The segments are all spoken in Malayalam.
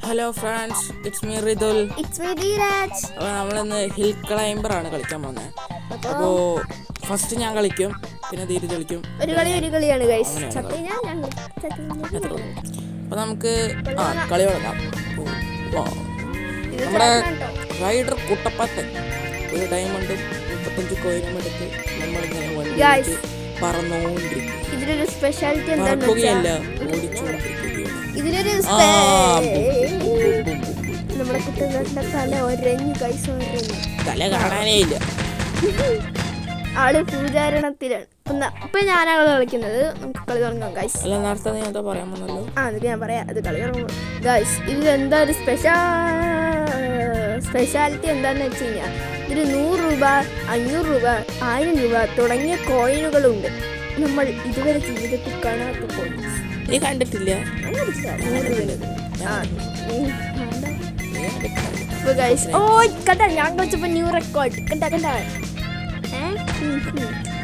Hello friends, it's me Rithul. അപ്പോൾ നമ്മളിന്ന് ഹിൽ ക്ലൈംബർ ആണ് കളിക്കാൻ പോകുന്നത്. അപ്പോൾ ഫസ്റ്റ് ഞാൻ കളിക്കും, പിന്നെ ധീരജ് കളിക്കും. അപ്പോൾ നമുക്ക് കളി തുടങ്ങാം. നമ്മുടെ റൈഡർ കുട്ടപ്പൻ ഒരു ഡയമണ്ടും 35 കോയിനും എടുത്ത് നമ്മളിങ്ങനെ വണ്ടി പറന്നുകൊണ്ടിരിക്കും. ഇതിലൊരു സ്പെഷ്യാലിറ്റി പറക്കുകയല്ല, ഓടിച്ചുകൊണ്ടിരിക്കുകയാണ്. നമ്മുടെ കുട്ടനാട്ടിന്റെ തല ഒരഞ്ഞു തല കാണാനേ ഇല്ല. ആള് പൂജാരണത്തിലാണ്. ഇപ്പൊ ഞാനാണ് കളിക്കുന്നത്. നമുക്ക് കളി തുടങ്ങാം ഗൈസ്. നേരത്തെ ഞാൻ പറയാൻ വന്നല്ലോ. അതൊക്കെ ഞാൻ പറയാം. അത് കളി തുടങ്ങും ഗൈസ്. ഇതിൽ എന്താ ഒരു സ്പെഷ്യാലിറ്റി എന്താന്ന് വെച്ച് കഴിഞ്ഞാൽ ഇതിൽ 100 രൂപ, 500 രൂപ, 1000 രൂപ തുടങ്ങിയ കോയിനുകളുണ്ട്. നമ്മൾ ഇതുവരെ ജീവിതത്തിൽ കാണാത്ത കോയിൻസ്. നീ കണ്ടിട്ടില്ല? ഞാൻ കളിച്ചപ്പോ ന്യൂ റെക്കോർഡ് കണ്ട.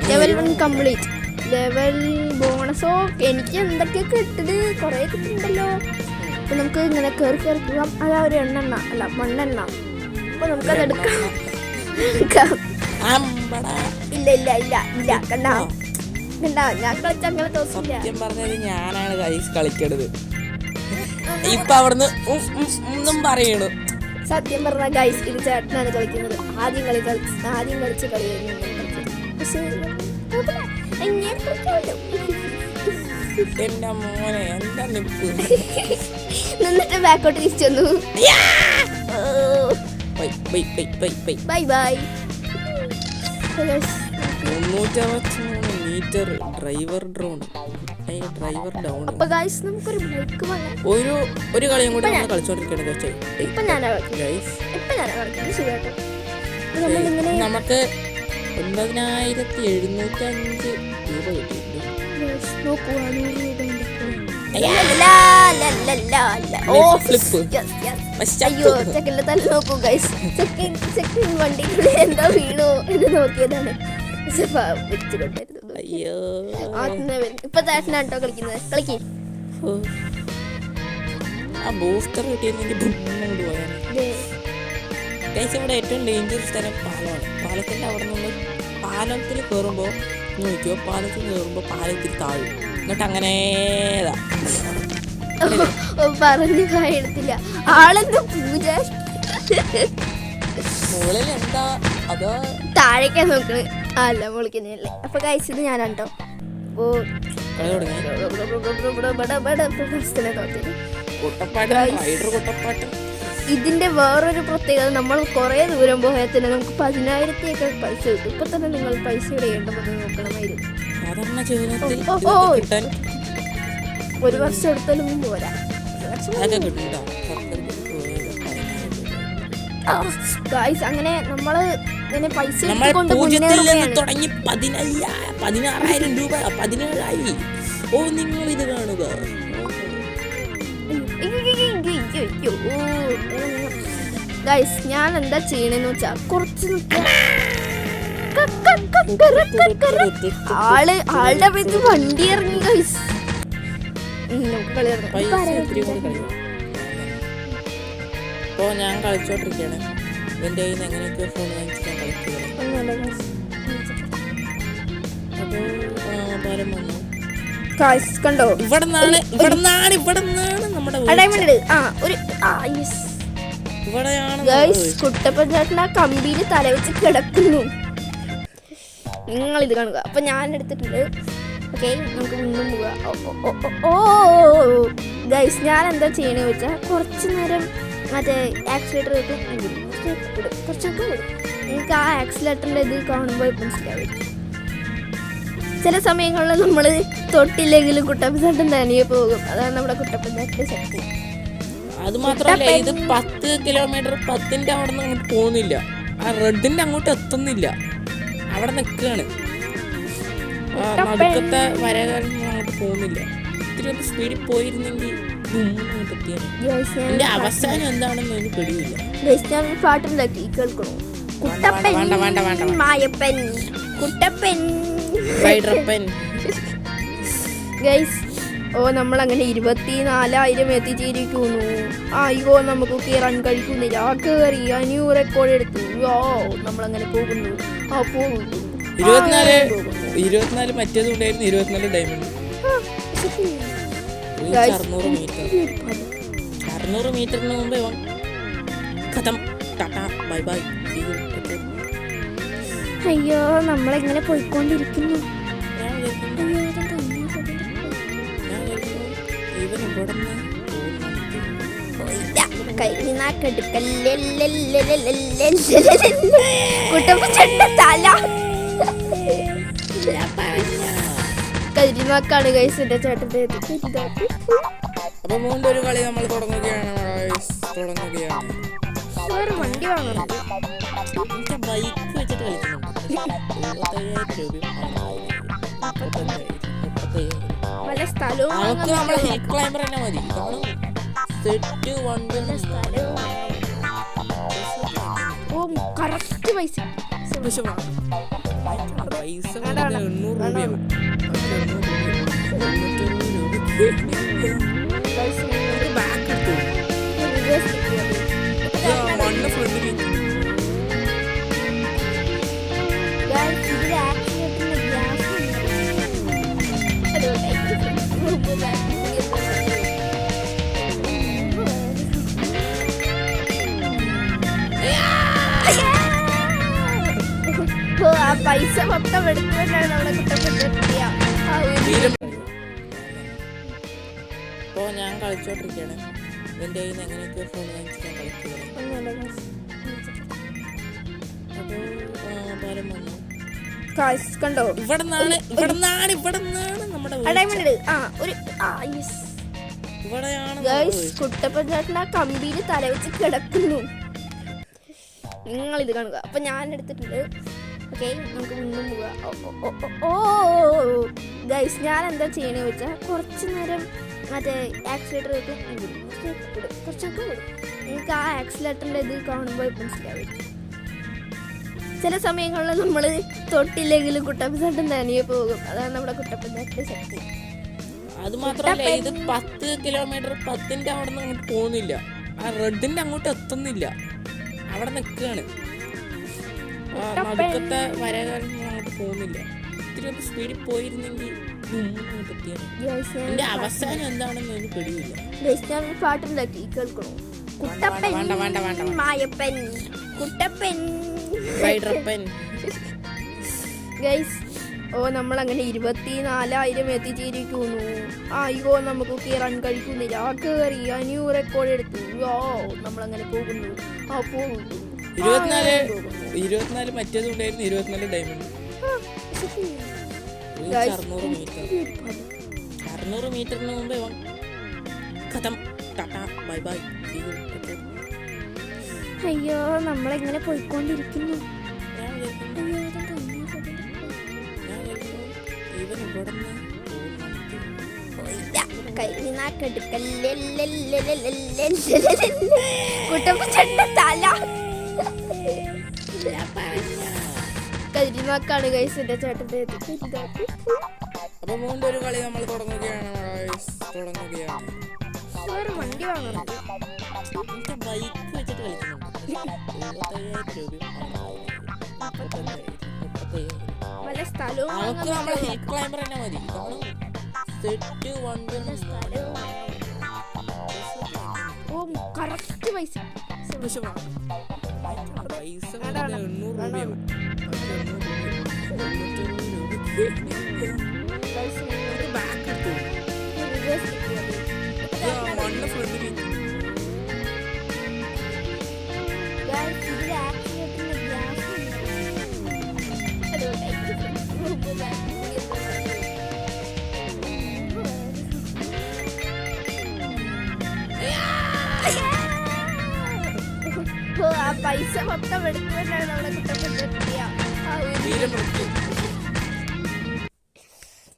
Level 1 complete. ലെവൽ ബോണസോ എനിക്ക് എന്തൊക്കെയോ കിട്ടത്, കുറെ കിട്ടുന്നുണ്ടല്ലോ. അപ്പൊ നമുക്ക് ഇങ്ങനെ കയറി പോവാം. അതാ ഒരു എണ്ണെണ്ണ അല്ല മണ്ണെണ്ണ. അപ്പൊ നമുക്കത് എടുക്കാം. ഇല്ല കണ്ടാ ഞാൻ കളിച്ച അങ്ങനെ തോന്നില്ല. സത്യം പറഞ്ഞത് ഞാനാണ് ഗൈസ് കളിക്കണത്. ഇപ്പൊ അവിടുന്ന് ഒന്നും പറയണു. സത്യം പറഞ്ഞ ഗൈസ് ഇത് ചേട്ടനാണ് കളിക്കുന്നത്. ആദ്യം കളിച്ച കളിയായിരുന്നു. എന്റെ മോനെ എന്താ നിപ്പ്. നിന്നിട്ട് ബാക്കോട്ട് തിരിച്ചു വന്നു. Bye bye. 363 metre driver down. അപ്പൊ ഗൈസ് നമുക്കൊരു ബ്രേക്ക് വാങ്ങാം. ഒരു കളിയും കൂടി നമ്മൾ കളിച്ചോണ്ടിരിക്കണം. ഇപ്പൊ ഞാനാ കളിക്കുന്നത്. ശരിയാട്ടോ. നമുക്ക് 9705 രൂപ കിട്ടിയിട്ടുണ്ട്. വണ്ടിക്കുള്ളിൽ എന്താ വീണോ എന്ന് നോക്കിയതാണ്. ഇപ്പൊ ചേട്ടനാട്ടോ കളിക്കുന്നത്. കളിക്ക്. ബൂസ്റ്റർ കിട്ടിയിരുന്നെങ്കിൽ ഇവിടെ ഏറ്റവും ഡേഞ്ചറസ് സ്ഥലം പാലമാണ്. പാലത്തിന്റെ അവിടെ നിന്ന് പാലത്തിൽ കയറുമ്പോ നോക്കിയോ, പാലത്തിൽ കയറുമ്പോ പാലത്തിൽ താഴും. എന്നിട്ട് അങ്ങനെ പറഞ്ഞു എടുത്തില്ല. ആളെന്താ പൂജ മുകളിൽ എന്താ അതോ താഴേക്കാ നോക്കണ്. അല്ല മുകളിക്കുന്നല്ലേ. അപ്പൊ കഴിച്ചത് ഞാനാട്ടോ. ഇതിന്റെ വേറൊരു പ്രത്യേകത, നമ്മൾ കുറെ ദൂരം പോയാൽ തന്നെ നമുക്ക് 10,000 പൈസ കിട്ടും. ഇപ്പൊ തന്നെ നിങ്ങൾ പൈസ ഇടേണ്ടതെന്ന് നോക്കണമായിരുന്നു. ഒരു വർഷം എടുത്താലും പോരാ. അങ്ങനെ നമ്മള് ഇങ്ങനെ പൈസ തുടങ്ങി 16,000 രൂപ 17,000. ഓ, നിങ്ങൾ ഇത് കാണുക. ഞാൻ എന്താ ചെയ്യണെന്ന് വെച്ചാ കുറച്ച് ആളുടെ അടുത്ത് വണ്ടി ഇറങ്ങി ഗൈസ്. ഇപ്പോ ഞാൻ കളിച്ചോണ്ടിരിക്കുകയാണ്. എന്റെ കയ്യിൽ നിന്ന് എങ്ങനെയൊക്കെ ഫോൺ വാങ്ങിച്ച് ഞാൻ കളിക്കുകയാണ്. കണ്ടോ ഇവിടെന്നാണ് നമ്മുടെ കുട്ടപ്പൻ ചേട്ടൻ ആ കമ്പിയിൽ തല വെച്ച് കിടക്കുന്നു. നിങ്ങൾ ഇത് കാണുക. അപ്പൊ ഞാൻ എടുത്തിട്ടുണ്ട്. ഓക്കെ, നമുക്ക് വീണ്ടും പോവാ. ഓ ഗൈസ്, ഞാൻ എന്താ ചെയ്യണെന്ന് വെച്ചാൽ കുറച്ചു നേരം മറ്റേ ആക്സിലേറ്റർ കുറച്ചൊക്കെ വിടും. നിങ്ങൾക്ക് ആ ആക്സിലേറ്ററിന്റെ ഇത് കാണുമ്പോൾ മനസ്സിലാവും. ചില സമയങ്ങളിൽ നമ്മൾ തൊട്ടില്ലെങ്കിലും കുട്ടപ്പൻ തനിയെ പോകും. അതാണ് നമ്മുടെ കുട്ടപ്പൻ ശക്തി. അത് മാത്രമല്ല, ഇത് 10 കിലോമീറ്റർ 10ന്റെ അവിടെ നിന്ന് അങ്ങോട്ട് പോകുന്നില്ല. ആ റെഡിന്റെ അങ്ങോട്ട് എത്തുന്നില്ല, അവിടെ നിൽക്കുകയാണ്. നടുക്കത്തെ വരകാരൻ അങ്ങോട്ട് പോകുന്നില്ല. ഇത്തിരി ഒന്ന് സ്പീഡിൽ പോയിരുന്നെങ്കിൽ എന്റെ അവസാനം എന്താണെന്ന് എനിക്ക് പിടിയില്ല. പാട്ടുണ്ടാക്കി കേൾക്കണോ? കുട്ടപ്പൻ മായപ്പൻ കുട്ടപ്പൻ റൈഡറപ്പൻ. ഗൈസ് ഓ നമ്മളങ്ങനെ 24,000 എത്തിച്ചിരിക്കുന്നു. അയ്യോ നമുക്ക് കയറാൻ കഴിക്കുന്നില്ല. കയറി ന്യൂ റെക്കോർഡ് എടുത്തു. ഓ നമ്മളങ്ങനെ പോകുന്നു. ആ പോകുന്നു. 24 മറ്റേതും ഉണ്ടായിരുന്നു. 24 ഡയമണ്ട്. 600 മീറ്ററിന് മുമ്പേ ഖതം. Tata bye bye. അയ്യോ നമ്മളെങ്ങനെ പോയിക്കൊണ്ടിരിക്കുന്നു. കരിനാക്കാണ് ഗൈസ് എന്റെ ചേട്ടന്റെ. അപ്പൊ വീണ്ടും ഒരു കളി നമ്മൾ തുടങ്ങുകയാണ്. ഒരു വണ്ടി വാങ്ങണം. ബൈക്ക് വെച്ചിട്ട് കളിക്കുന്നുണ്ട്. 75,000 രൂപയും പല സ്ഥലവും നമുക്ക് നമ്മളെ ഹിൽ ക്ലൈംബർ തന്നെ മതി. സെറ്റ് വണ്ടി സ്ഥലവും. ഓ കറക്റ്റ് പൈസ. പൈസ 800 രൂപയാണ്. മണ്ണ് ഫ്രണ്ടിൽ പൈസ മൊത്തം എടുത്തുകൊണ്ടാണ് നമ്മുടെ കുട്ടപ്പൻ. അപ്പോൾ ഞാൻ കളിച്ചോണ്ടിരിക്കുകയാണ്. എൻ്റെ കയ്യിൽ നിന്ന് എങ്ങനെയൊക്കെ ഫോൺ വാങ്ങിച്ച് ഞാൻ കളിക്കുകയാണ്. അപ്പോൾ വന്നു കണ്ടോ ഇവിടെ നിന്നാണ് നമ്മുടെ കുട്ടപ്പൻ ചേട്ടൻ ആ കമ്പിയിൽ തല വെച്ച് കിടക്കുന്നു. നിങ്ങൾ ഇത് കാണുക. അപ്പൊ ഞാൻ എടുത്തിട്ടുണ്ട്. ഓക്കെ നമുക്ക് വീണ്ടും പോവാം. ഓ ഗൈസ് ഞാൻ എന്താ ചെയ്യണമെന്ന് വെച്ചാൽ കുറച്ച് നേരം മറ്റേ ആക്സിലേറ്റർ കുറച്ചൊക്കെ വിടും. നിങ്ങൾക്ക് ആ ആക്സിലേറ്ററിൻ്റെ ഇത് കാണുമ്പോൾ മനസ്സിലാവും. ചില സമയങ്ങളിൽ നമ്മൾ തൊട്ടില്ലെങ്കിലും കുട്ടപ്പൻ തനിയെ പോകും. അതാണ് നമ്മുടെ കുട്ടപ്പൻ ശക്തി. അത് മാത്രമല്ല, ഇത് 10 കിലോമീറ്റർ 10ന്റെ അവിടെ നിന്ന് അങ്ങോട്ട് പോകുന്നില്ല. ആ റെഡിന്റെ അങ്ങോട്ട് എത്തുന്നില്ല. അവിടെ നിൽക്കുകയാണ്. നടുക്കത്തെ വരകാരൻ അങ്ങോട്ട് പോകുന്നില്ല. ഇത്തിരി ഒന്ന് സ്പീഡിൽ പോയിരുന്നെങ്കിൽ എന്റെ അവസാനം എന്താണെന്ന് എനിക്ക് പിടിയില്ല. പാട്ടുണ്ടാക്കി കേൾക്കണോ? കുട്ടപ്പൻ മായപ്പൻ കുട്ടപ്പൻ ഗൈസ്. ഓ നമ്മളങ്ങനെ 24,000 എത്തിച്ചിരിക്കുന്നു. അയ്യോ നമുക്ക് കയറാൻ കഴിക്കുന്നില്ല. കയറി ന്യൂ റെക്കോർഡ് എടുത്തു. ഓ നമ്മളങ്ങനെ പോകുന്നു. ആ പോകുന്നു. 24 മറ്റേതും ഉണ്ടായിരുന്നു. 24 ഡയമണ്ട്. 600 മീറ്ററിന് മുമ്പേ ഖതം. Tata bye bye. അയ്യോ നമ്മളെങ്ങനെ പോയിക്കൊണ്ടിരിക്കുന്നു. കരിനാക്കാണ് ഗൈസ് എന്റെ ചേട്ടന്റെ. അപ്പൊ വീണ്ടും ഒരു കളി നമ്മൾ തുടങ്ങുകയാണ്. ഒരു വണ്ടി വാങ്ങണം. ബൈക്ക് വെച്ചിട്ട് കളിക്കുന്നുണ്ട്. 75,000 രൂപയും പല സ്ഥലവും നമുക്ക് നമ്മളെ ഹിൽ ക്ലൈംബർ തന്നെ മതി. സെറ്റ് വണ്ടി സ്ഥലവും. ഓ കറക്റ്റ് പൈസ 800 രൂപയാണ്. മണ്ണ് ഫ്രണ്ടിൽ പൈസ മൊത്തം എടുത്തുകൊണ്ടാണ് നമ്മുടെ കുട്ടപ്പൻ.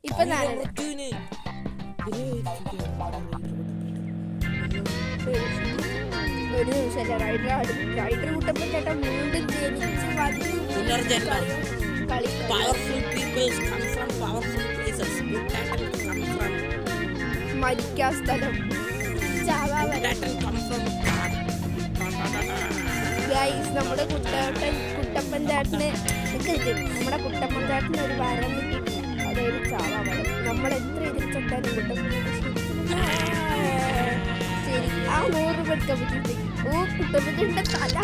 ഇപ്പൊ ഒരു നിമിഷം റൈഡർ കുട്ടപ്പൻ ചേട്ടൻ വീണ്ടും ജനിച്ച് powerful people come from powerful places. Good talent come from മരിക്കാ സ്ഥലം ചാവാവരം. ഗൈസ് നമ്മുടെ കുട്ടപ്പൻ ചേട്ടന് നമ്മുടെ കുട്ടപ്പൻ ചേട്ടന് ഒരു വരം കിട്ടി, അതൊരു ചാവാവരം. നമ്മൾ എത്ര എതിർച്ചിട്ടാലും കുട്ടപ്പൻ ശരി ആ 100 രൂപ എടുക്കാൻ പറ്റിയിട്ട് ഓ കുട്ടപ്പൻ്റെ തല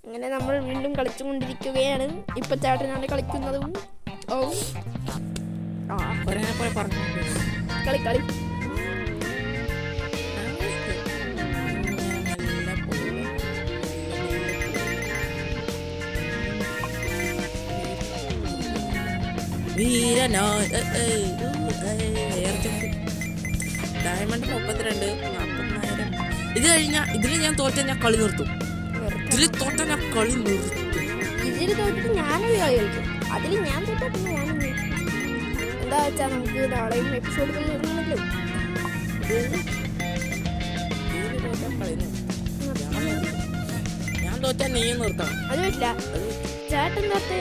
അങ്ങനെ നമ്മൾ വീണ്ടും കളിച്ചുകൊണ്ടിരിക്കുകയാണ്. ഇപ്പൊ ചേട്ടനാണ് കളിക്കുന്നതും. ഓ ആ കളി കളി ഡയമണ്ട് 32, 40,000. ഇത് കഴിഞ്ഞാൽ ഇതിൽ ഞാൻ തോറ്റാൽ ഞാൻ കളി നിർത്തും. ഇതിൽ തോറ്റാൽ ഞാൻ കളി നിർത്തും. ഇതിൽ തോറ്റിട്ട് ഞാനൊരു കളി കളിക്കും. അതിൽ ഞാൻ തോറ്റാ പിന്നെ ഞാനും എന്താ വെച്ചാൽ നമുക്ക് നാളെയും എപ്പിസോഡുകൾ വരുന്നുണ്ടല്ലോ. ഞാൻ തോറ്റാൽ നീയും നിർത്തണം. അത് പറ്റില്ല. ചേട്ടൻ തോറ്റേ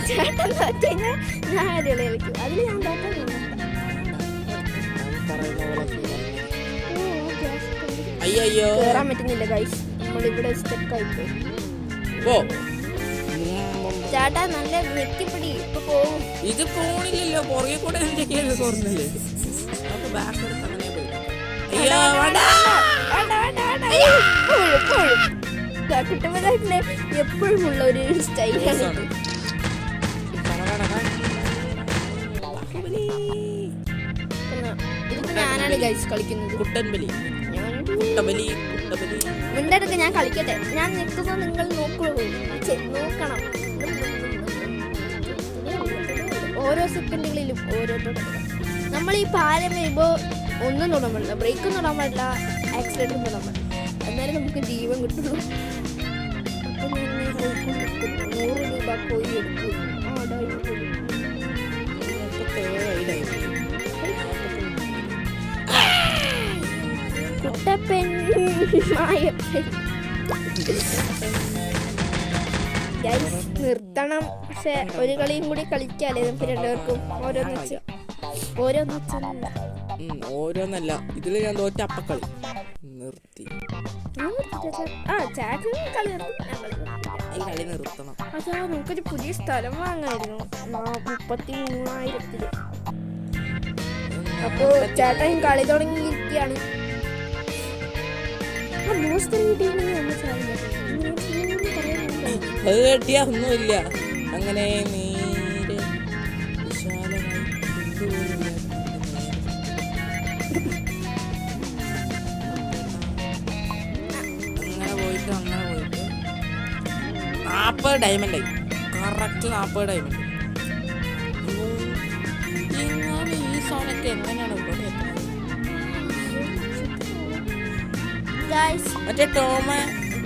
ചേട്ടൻ തോറ്റ ഞാൻ ഒരു കളി കളിക്കും. അതിൽ ഞാൻ തോറ്റാ അയ്യോ കേറാൻ പറ്റുന്നില്ല ഗൈസ്. നമ്മളിവിടെ സ്റ്റക്ക് ആയിപ്പോ. ചേട്ടാ നല്ല നെറ്റിപ്പിടി ഇപ്പൊ പോവും. ഇത് പോണില്ലല്ലോ, പുറകെ കൂടെ എന്തൊക്കെയാണ് തുറന്നില്ലേ. കുട്ടപ്പനാട്ടിന് എപ്പോഴും ഉള്ള ഒരു സ്റ്റൈലാണ്. ഇതിപ്പോ ഞാനാണ് ഗൈസ് കളിക്കുന്നത്. കുട്ടൻബലി മുണ്ടെടുക്ക് ഞാൻ കളിക്കട്ടെ. ഞാൻ നിൽക്കുമ്പോൾ നിങ്ങൾ നോക്കണം. ഓരോ സെക്കൻഡുകളിലും ഓരോ നമ്മൾ ഈ പാലം വരുമ്പോൾ ഒന്നും തൊടാൻ പാടില്ല, ബ്രേക്കും തൊടാൻ പാടില്ല, ആക്സിഡന്റും തൊടാൻ പാടില്ല. എന്നാലും നമുക്ക് ജീവൻ കിട്ടുള്ളൂ. അപ്പം ഞാൻ 100 രൂപ പോയി എടുക്കും. കുട്ടപ്പൻ നിർത്തണം. പക്ഷെ ഒരു കളിയും കൂടി കളിക്കാല്ലേ നമുക്ക് രണ്ടുപേർക്കും. ഓരോന്നല്ല. ഇതില് ഞാൻ തോറ്റ അപ്പക്കളി നിർത്തി. കളി നിർത്തണം. അതാ നമുക്കൊരു പുതിയ സ്ഥലം വാങ്ങായിരുന്നു 33,000. അപ്പോ ചേട്ടൻ കളി തുടങ്ങിയിരിക്കുകയാണ്. അത് കേട്ടിയാ ഒന്നുമില്ല. അങ്ങനെ നേരെ വിശാലമായി അങ്ങനെ പോയിട്ട് 40 ഡയമണ്ട് ആയി. Correct 40 diamond. ഈ സോണൊക്കെ എങ്ങനെയാണ് ഇവിടെ എത്തുന്നത്? മറ്റേ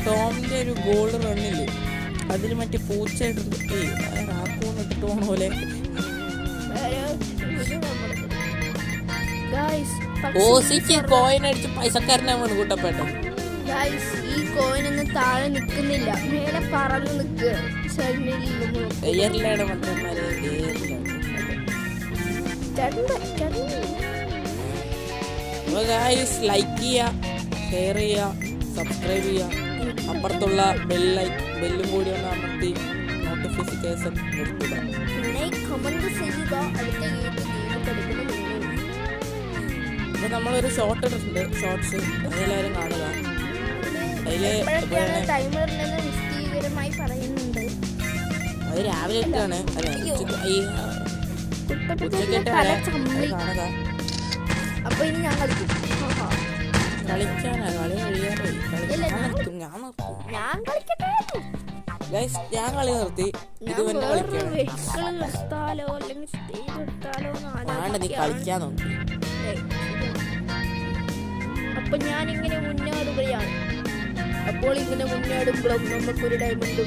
ടോമിന്റെ ഒരു ഗോൾഡ് റണ്ണില്ലേ, അതിൽ മറ്റേ പൂച്ച ഇട്ടിട്ട് ഇട്ടിട്ട് പോണ പോലെ ഓസിക്ക് കോയിൻ അടിച്ച് പൈസക്കാരനാണ് കൂട്ടപ്പെട്ട. ഈ കോയിൻ ഒന്നും താഴെ നിൽക്കുന്നില്ല, മേലെ പറന്ന് നിൽക്കുക. എയറിലാണ് മറ്റന്മാരെ. ലൈക്ക് ചെയ്യുക, ഷെയർ ചെയ്യുക, സബ്സ്ക്രൈബ് ചെയ്യുക. അപ്പുറത്തുള്ള ബെല്ലും കൂടി ഒന്ന് അമർത്തി നോട്ടിഫിക്കേഷൻ നിർത്തുക. ഇപ്പൊ നമ്മളൊരു ഷോർട്ട് ഇട്ടിട്ടുണ്ട്, ഷോർട്സ്, അതെല്ലാവരും കാണുക. അത് രാവിലെ ഇട്ടാണ്, കാണുക. അപ്പൊ ഇനി ഞാൻ കളിക്കും. കളിക്കാനാ കളി കഴിയാറായി. ഞാൻ കളി നിർത്തി. ഇത് തന്നെ കളിക്കണം. നീ കളിക്കാൻ നോക്കി. അപ്പൊ ഞാൻ ഇങ്ങനെ മുന്നേറുകയാണ്. അപ്പോൾ ഇങ്ങനെ മുന്നേറുമ്പോഴും നമുക്കൊരു ഡയമണ്ട്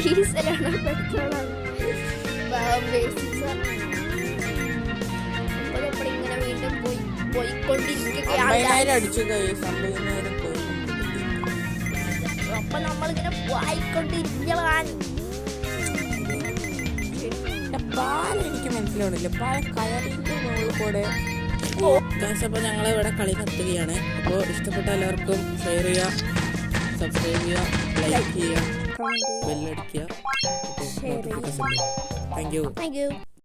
ഡീസലാണോ പെട്രോളാണോ? ഇങ്ങനെ വീണ്ടും പോയിക്കൊണ്ടിരിക്കുകയാണ്. 50,000 അടിച്ചു guys. 50,000 പോയി. അപ്പൊ നമ്മളിങ്ങനെ പോയിക്കൊണ്ടിരിക്കുകയാണ്. പാൽ എനിക്ക് മനസ്സിലാവണില്ല. പാൽ കയറിന്റെ മുകളിൽ കൂടെ. അപ്പോൾ ഞങ്ങൾ ഇവിടെ കളി നിർത്തുകയാണ്. അപ്പോൾ ഇഷ്ടപ്പെട്ട എല്ലാവർക്കും ഷെയർ ചെയ്യുക, സബ്സ്ക്രൈബ് ചെയ്യുക, ലൈക്ക് ചെയ്യുക, ബെല്ലടിക്കുക. Thank you.